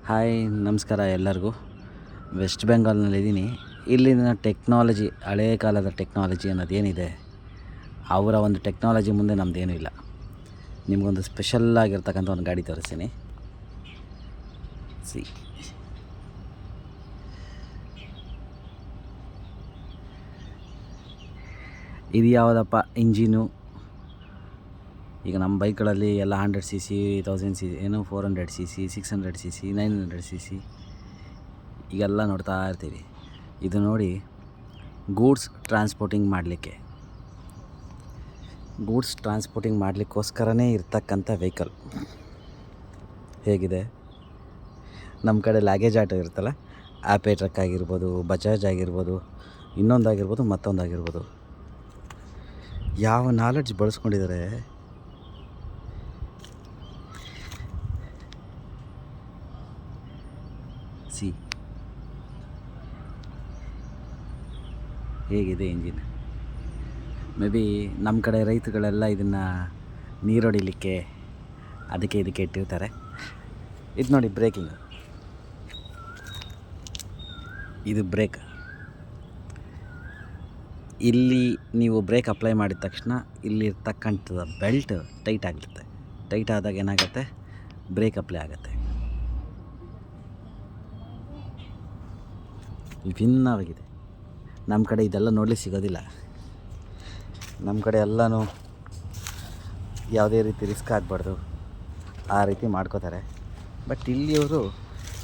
Hi ನಮಸ್ಕಾರ ಎಲ್ಲರಿಗೂ. West ಬೆಂಗಾಲ್ನಲ್ಲಿದ್ದೀನಿ. ಇಲ್ಲಿನ ಟೆಕ್ನಾಲಜಿ, ಹಳೇ ಕಾಲದ ಟೆಕ್ನಾಲಜಿ ಅನ್ನೋದೇನಿದೆ, ಅವರ ಒಂದು ಟೆಕ್ನಾಲಜಿ ಮುಂದೆ ನಮ್ಮದೇನೂ ಇಲ್ಲ. ನಿಮಗೊಂದು ಸ್ಪೆಷಲ್ಲಾಗಿರ್ತಕ್ಕಂಥ ಒಂದು ಗಾಡಿ ತೋರಿಸ್ತೀನಿ. ಸಿ, ಇದು ಯಾವುದಪ್ಪ ಇಂಜಿನು. ಈಗ ನಮ್ಮ ಬೈಕ್ಗಳಲ್ಲಿ ಎಲ್ಲ 100cc 1000cc ಏನು 400cc 600cc 900cc ಈಗೆಲ್ಲ ನೋಡ್ತಾ ಇರ್ತೀವಿ. ಇದು ನೋಡಿ, ಗೂಡ್ಸ್ ಟ್ರಾನ್ಸ್ಪೋರ್ಟಿಂಗ್ ಮಾಡಲಿಕ್ಕೋಸ್ಕರನೇ ಇರ್ತಕ್ಕಂಥ ವೆಹಿಕಲ್. ಹೇಗಿದೆ ನಮ್ಮ ಕಡೆ ಲ್ಯಾಗೇಜ್ ಆಟೋ ಇರುತ್ತಲ್ಲ, ಆಪೆ ಟ್ರಕ್ ಆಗಿರ್ಬೋದು, ಬಜಾಜ್ ಆಗಿರ್ಬೋದು, ಇನ್ನೊಂದಾಗಿರ್ಬೋದು, ಮತ್ತೊಂದಾಗಿರ್ಬೋದು. ಯಾವ ನಾಲೆಡ್ಜ್ ಬಳಸ್ಕೊಂಡಿದ್ದಾರೆ. ಸಿ, ಹೇಗಿದೆ ಇಂಜಿನ್. ಮೇ ಬಿ ನಮ್ಮ ಕಡೆ ರೈತರುಗಳೆಲ್ಲ ಇದನ್ನು ನೀರೊಡಿಲಿಕ್ಕೆ ಅದಕ್ಕೆ ಇದಕ್ಕೆ ಇಟ್ಟಿರ್ತಾರೆ. ಇದು ನೋಡಿ, ಬ್ರೇಕಿಂಗ್. ಇದು ಬ್ರೇಕ್. ಇಲ್ಲಿ ನೀವು ಬ್ರೇಕ್ ಅಪ್ಲೈ ಮಾಡಿದ ತಕ್ಷಣ ಇಲ್ಲಿರ್ತಕ್ಕಂಥ ಬೆಲ್ಟ್ ಟೈಟ್ ಆಗಿರುತ್ತೆ. ಟೈಟ್ ಆದಾಗ ಏನಾಗುತ್ತೆ, ಬ್ರೇಕ್ ಅಪ್ಲೈ ಆಗುತ್ತೆ. ವಿಭಿನ್ನವಾಗಿದೆ. ನಮ್ಮ ಕಡೆ ಇದೆಲ್ಲ ನೋಡಲಿಕ್ಕೆ ಸಿಗೋದಿಲ್ಲ. ನಮ್ಮ ಕಡೆ ಎಲ್ಲನೂ ಯಾವುದೇ ರೀತಿ ರಿಸ್ಕ್ ಆಗಬಾರ್ದು ಆ ರೀತಿ ಮಾಡ್ಕೋತಾರೆ. ಬಟ್ ಇಲ್ಲಿಯವರು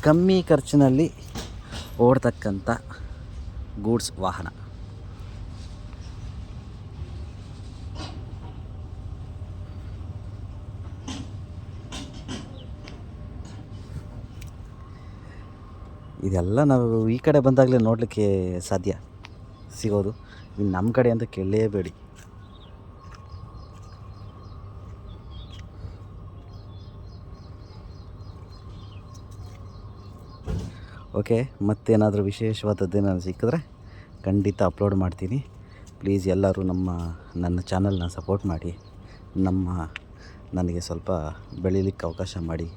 ಕಮ್ಮಿ ಖರ್ಚಿನಲ್ಲಿ ಓಡ್ತಕ್ಕಂಥ ಗೂಡ್ಸ್ ವಾಹನ. ಇದೆಲ್ಲ ನಾವು ಈ ಕಡೆ ಬಂದಾಗಲೇ ನೋಡಲಿಕ್ಕೆ ಸಿಗೋದು. ಇನ್ನು ನಮ್ಮ ಕಡೆ ಅಂತ ಕೇಳಲೇಬೇಡಿ. ಓಕೆ, ಮತ್ತೇನಾದರೂ ವಿಶೇಷವಾದದ್ದೇನಾದ್ರು ಸಿಕ್ಕಿದ್ರೆ ಖಂಡಿತ ಅಪ್ಲೋಡ್ ಮಾಡ್ತೀನಿ. ಪ್ಲೀಸ್ ಎಲ್ಲರೂ ನನ್ನ ಚಾನಲ್ನ ಸಪೋರ್ಟ್ ಮಾಡಿ, ನನಗೆ ಸ್ವಲ್ಪ ಬೆಳೀಲಿಕ್ಕೆ ಅವಕಾಶ ಮಾಡಿ.